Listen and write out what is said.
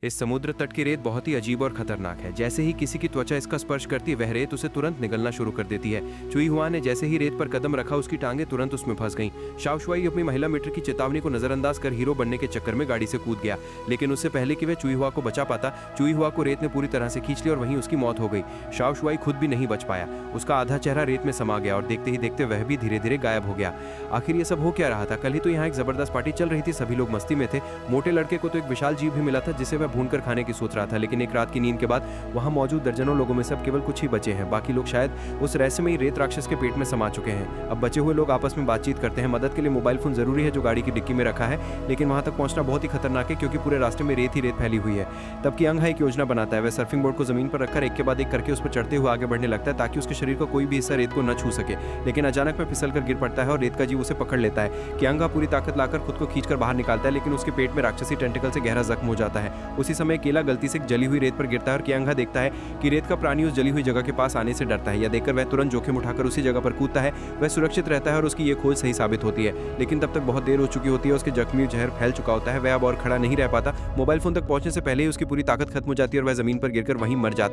इस समुद्र तट की रेत बहुत ही अजीब और खतरनाक है। जैसे ही किसी की त्वचा इसका स्पर्श करती है, वह रेत उसे तुरंत निगलना शुरू कर देती है। चुई हुआ ने जैसे ही रेत पर कदम रखा, उसकी टांगे तुरंत उसमें फंस गईं। शाओशुआई अपनी महिला मित्र की चेतावनी को नजरअंदाज कर हीरो बनने के चक्कर में गाड़ी से कूद गया, लेकिन उससे पहले कि वह चुई हुआ को बचा पाता, चुई हुआ को रेत ने पूरी तरह से खींच लिया और वहीं उसकी मौत हो गई। शाओशुआई खुद भी नहीं बच पाया, उसका आधा चेहरा रेत में समा गया और देखते ही देखते वह भी धीरे धीरे गायब हो गया। आखिर ये सब हो क्या रहा था? कल ही तो यहाँ एक जबरदस्त पार्टी चल रही थी, सभी लोग मस्ती में थे। मोटे लड़के को तो एक विशाल जीव भी मिला था जिसे वह भूनकर खाने की सोच रहा था, लेकिन एक रात की नींद के बाद वहां मौजूद दर्जनों लोगों में से अब केवल कुछ ही बचे हैं। बाकी लोग शायद उस रहस्यमयी रेत राक्षस के पेट में समा चुके हैं। अब बचे हुए लोग आपस में बातचीत करते हैं। मदद के लिए मोबाइल फोन जरूरी है जो गाड़ी की डिक्की में रखा है, लेकिन वहां तक पहुंचना बहुत ही खतरनाक है क्योंकि पूरे रास्ते में रेत ही रेत फैली हुई है। तब की अंग एक योजना बनाता है। वह सर्फिंग बोर्ड को जमीन पर रखकर एक के बाद एक करके उस पर चढ़ते हुए आगे बढ़ने लगता है ताकि उसके शरीर का कोई भी हिस्सा रेत को न छू सके। लेकिन अचानक वह फिसल कर गिर पड़ता है और रेत का जीव उसे पकड़ लेता है। कियांगा पूरी ताकत लाकर खुद को खींचकर बाहर निकालता है, लेकिन उसके पेट में राक्षसी टेंटिकल से गहरा जख्म हो जाता है। उसी समय केला गलती से जली हुई रेत पर गिरता है और कियांगा देखता है कि रेत का प्राणी उस जली हुई जगह के पास आने से डरता है। यह देखकर वह तुरंत जोखिम उठाकर उसी जगह पर कूदता है। वह सुरक्षित रहता है और उसकी ये खोज सही साबित होती है, लेकिन तब तक बहुत देर हो चुकी होती है। उसके जख्मी जहर फैल चुका होता है। वह अब और खड़ा नहीं रह पाता। मोबाइल फोन तक पहुंचने से पहले ही उसकी पूरी ताकत खत्म हो जाती है और वह जमीन पर गिरकर वहीं मर जाता है।